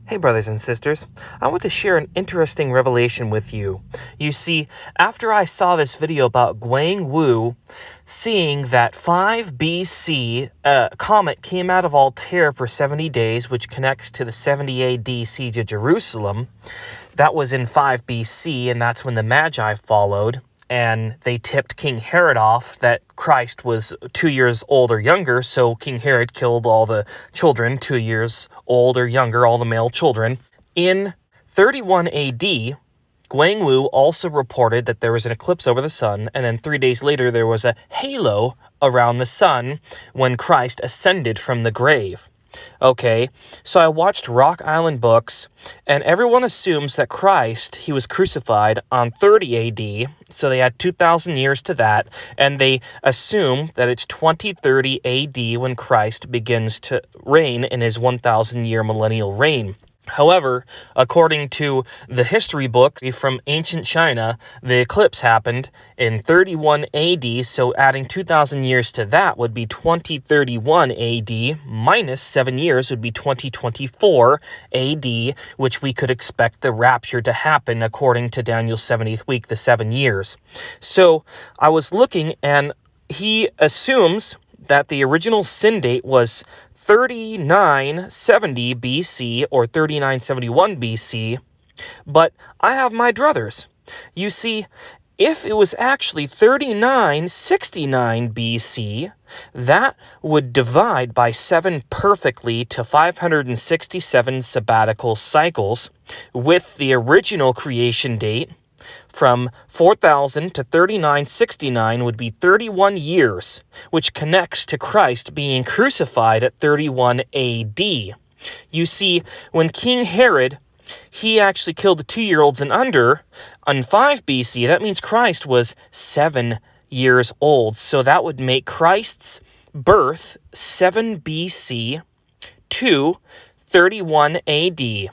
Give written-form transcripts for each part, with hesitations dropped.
Hey brothers and sisters, I want to share an interesting revelation with you. You see, after I saw this video about Guang Wu seeing that 5 BC, a comet came out of Altair for 70 days, which connects to the 70 AD siege of Jerusalem, that was in 5 BC, and that's when the Magi followed, and they tipped King Herod off that Christ was 2 years old or younger, so King Herod killed all the children 2 years old or younger, all the male children. In 31 AD, Guang Wu also reported that there was an eclipse over the sun, and then 3 days later there was a halo around the sun when Christ ascended from the grave. Okay, so I watched Rock Island Books, and everyone assumes that Christ, he was crucified on 30 AD, so they add 2,000 years to that, and they assume that it's 2030 AD when Christ begins to reign in his 1,000-year millennial reign. However, according to the history book from ancient China, the eclipse happened in 31 AD, so adding 2,000 years to that would be 2031 AD, minus 7 years would be 2024 AD, which we could expect the rapture to happen according to Daniel's 70th week, the 7 years. So I was looking, and he assumes that the original sin date was 3970 BC or 3971 BC, but I have my druthers. You see, if it was actually 3969 BC, that would divide by 7 perfectly to 567 sabbatical cycles, with the original creation date from 4000 to 3969 would be 31 years, which connects to Christ being crucified at 31 AD. You see, when King Herod, he actually killed the 2-year-olds and under on 5 BC, that means Christ was 7 years old. So that would make Christ's birth 7 BC to 31 AD.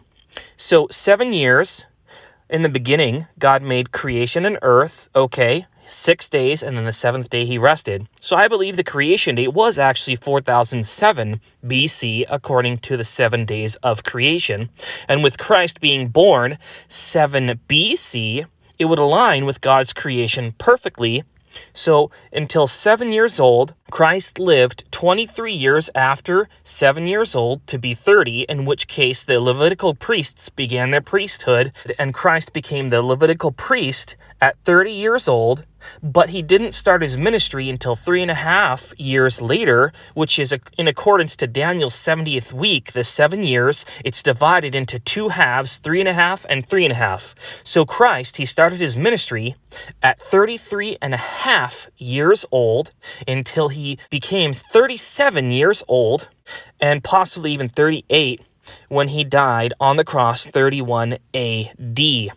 So 7 years. In the beginning, God made creation and earth, 6 days, and then the 7th day he rested. So I believe the creation date was actually 4007 BC, according to the 7 days of creation. And with Christ being born 7 BC, it would align with God's creation perfectly. So until 7 years old, Christ lived 23 years after 7 years old to be 30, in which case the Levitical priests began their priesthood, and Christ became the Levitical priest at 30 years old, but he didn't start his ministry until 3.5 years later, which is in accordance to Daniel's 70th week, the 7 years. It's divided into 2 halves, 3.5 and 3.5. So Christ, he started his ministry at 33.5 years old until he became 37 years old, and possibly even 38 when he died on the cross, 31 AD.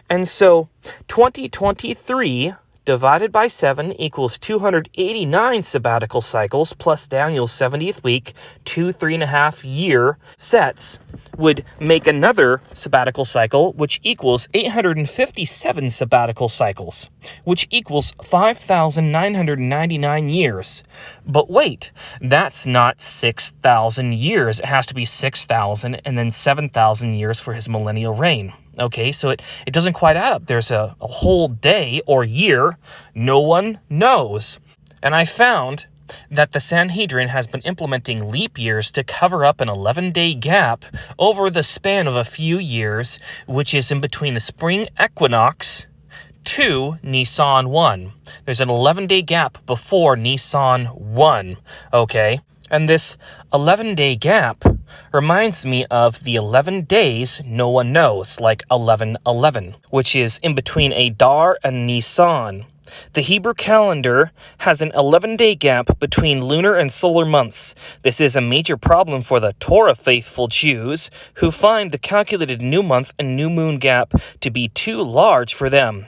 And so 2023 divided by 7 equals 289 sabbatical cycles, plus Daniel's 70th week, 2 3.5 year sets, would make another sabbatical cycle, which equals 857 sabbatical cycles, which equals 5,999 years. But wait, that's not 6,000 years. It has to be 6,000 and then 7,000 years for his millennial reign. Okay, so it doesn't quite add up. There's a whole day or year no one knows. And I found that the Sanhedrin has been implementing leap years to cover up an 11-day gap over the span of a few years, which is in between the spring equinox to Nisan 1. There's an 11-day gap before Nisan 1, okay? And this 11-day gap reminds me of the 11 days no one knows, like 11:11, which is in between Adar and Nisan. The Hebrew calendar has an 11-day gap between lunar and solar months. This is a major problem for the Torah faithful Jews, who find the calculated new month and new moon gap to be too large for them.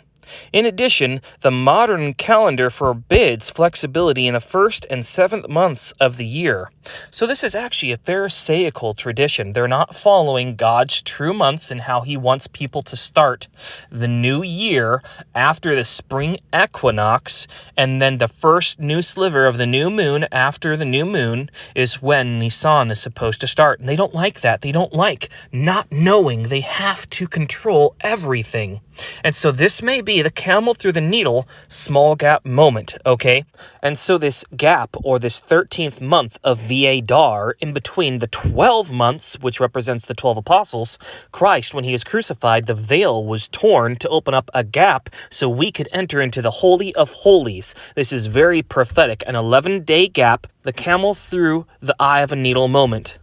In addition, the modern calendar forbids flexibility in the 1st and 7th months of the year. So this is actually a Pharisaical tradition. They're not following God's true months and how he wants people to start the new year after the spring equinox, and then the first new sliver of the new moon after the new moon is when Nisan is supposed to start. And they don't like that. They don't like not knowing. They have to control everything. And so this may be the camel through the needle small gap moment, okay? And so this gap, or this 13th month of Vadar, in between the 12 months, which represents the 12 apostles, Christ, when he was crucified, the veil was torn to open up a gap so we could enter into the Holy of Holies. This is very prophetic, an 11-day gap, the camel through the eye of a needle moment.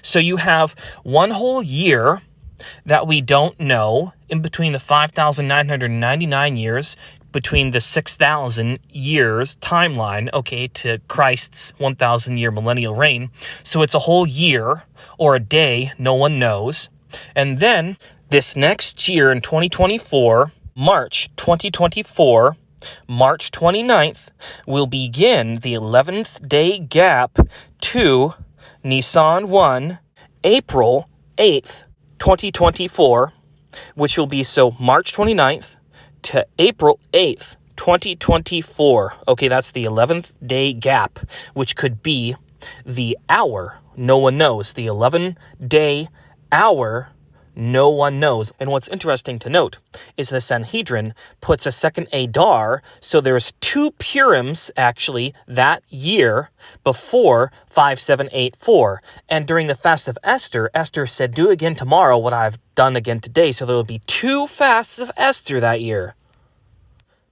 So you have one whole year that we don't know in between the 5,999 years, between the 6,000 years timeline, okay, to Christ's 1,000-year millennial reign. So it's a whole year or a day, no one knows. And then this next year in 2024, March 2024, March 29th, will begin the 11th day gap to Nisan 1, April 8th, 2024, which will be so March 29th to April 8th, 2024. Okay, that's the 11th day gap, which could be the hour. No one knows. The 11-day hour, no one knows. And what's interesting to note is the Sanhedrin puts a second Adar, so there's 2 Purims actually that year before 5784. And during the fast of Esther, Esther said, "Do again tomorrow what I've done again today." So there will be 2 fasts of Esther that year.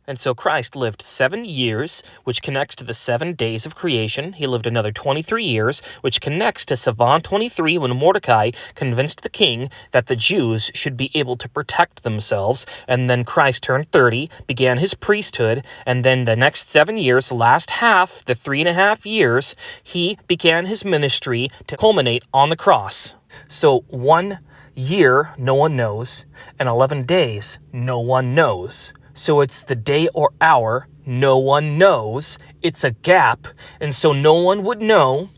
And so Christ lived 7 years, which connects to the 7 days of creation. He lived another 23 years, which connects to Sivan 23, when Mordecai convinced the king that the Jews should be able to protect themselves. And then Christ turned 30, began his priesthood, and then the next 7 years, last half, the 3.5 years, he began his ministry to culminate on the cross. So 1 year, no one knows, and 11 days, no one knows. So it's the day or hour, no one knows. It's a gap, and so no one would know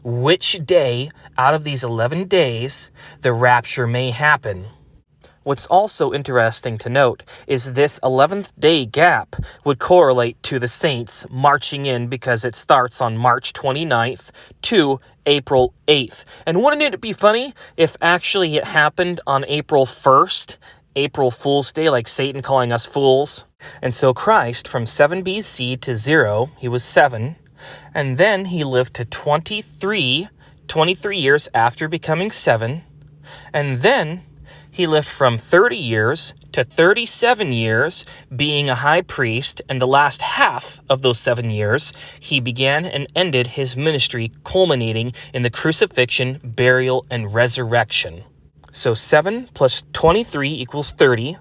which day out of these 11 days the rapture may happen. What's also interesting to note is this 11th day gap would correlate to the saints marching in, because it starts on March 29th to April 8th. And wouldn't it be funny if actually it happened on April 1st? April Fool's Day, like Satan calling us fools. And so Christ, from 7 BC to 0, he was 7, and then he lived to 23 years after becoming 7, and then he lived from 30 years to 37 years being a high priest, and the last half of those 7 years, he began and ended his ministry, culminating in the crucifixion, burial, and resurrection. So 7 plus 23 equals 30.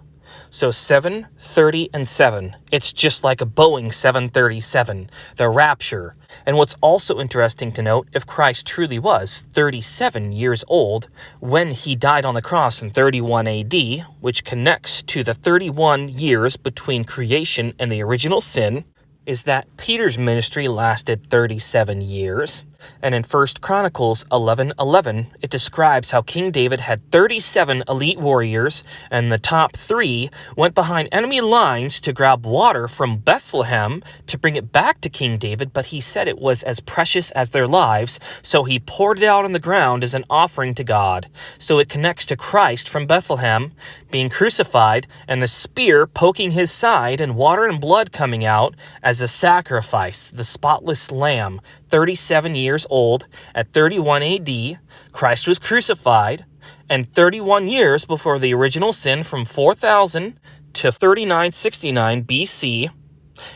So 7, 30, and 7. It's just like a Boeing 737, the rapture. And what's also interesting to note, if Christ truly was 37 years old when he died on the cross in 31 AD, which connects to the 31 years between creation and the original sin, is that Peter's ministry lasted 37 years. And in 1 Chronicles 11:11, it describes how King David had 37 elite warriors, and the top 3 went behind enemy lines to grab water from Bethlehem to bring it back to King David, but he said it was as precious as their lives, so he poured it out on the ground as an offering to God. So it connects to Christ from Bethlehem being crucified, and the spear poking his side, and water and blood coming out as a sacrifice, the spotless lamb. 37 years old, at 31 AD, Christ was crucified, and 31 years before the original sin, from 4000 to 3969 BC.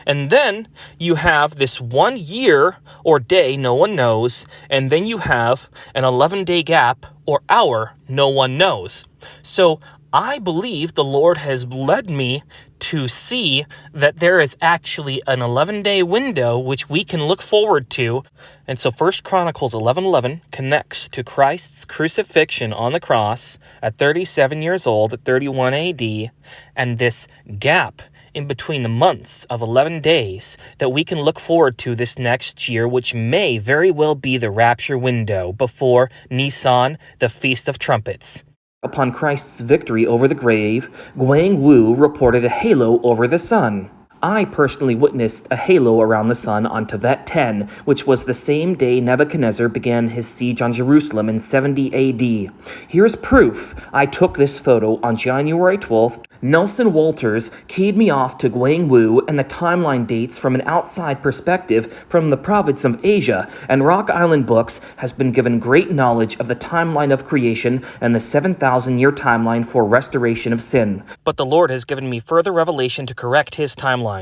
And then you have this 1 year or day, no one knows, and then you have an 11-day gap or hour, no one knows. So I believe the Lord has led me to see that there is actually an 11-day window which we can look forward to. And so 1 Chronicles 11:11 connects to Christ's crucifixion on the cross at 37 years old, at 31 AD, and this gap in between the months of 11 days that we can look forward to this next year, which may very well be the rapture window before Nisan, the Feast of Trumpets. Upon Christ's victory over the grave, Guang Wu reported a halo over the sun. I personally witnessed a halo around the sun on Tevet 10, which was the same day Nebuchadnezzar began his siege on Jerusalem in 70 AD. Here's proof. I took this photo on January 12th. Nelson Walters keyed me off to Guang Wu and the timeline dates from an outside perspective from the province of Asia, and Rock Island Books has been given great knowledge of the timeline of creation and the 7,000-year timeline for restoration of sin. But the Lord has given me further revelation to correct his timeline.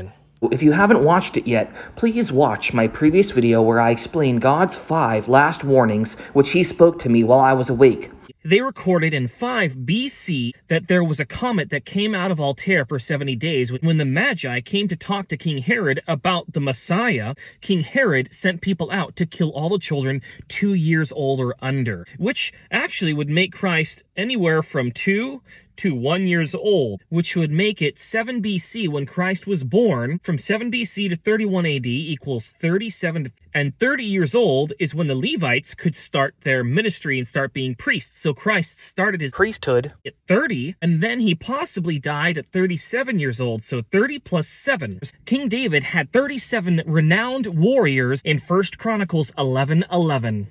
If you haven't watched it yet, please watch my previous video where I explain God's 5 last warnings which he spoke to me while I was awake. They recorded in 5 BC that there was a comet that came out of Altair for 70 days. When the Magi came to talk to King Herod about the Messiah, King Herod sent people out to kill all the children 2 years old or under, which actually would make Christ anywhere from 2 to 1 years old, which would make it 7 BC when Christ was born. From 7 BC to 31 AD equals 37, and 30 years old is when the Levites could start their ministry and start being priests. So Christ started his priesthood at 30, and then he possibly died at 37 years old, so 30 plus 7. King David had 37 renowned warriors in 1 Chronicles 11:11.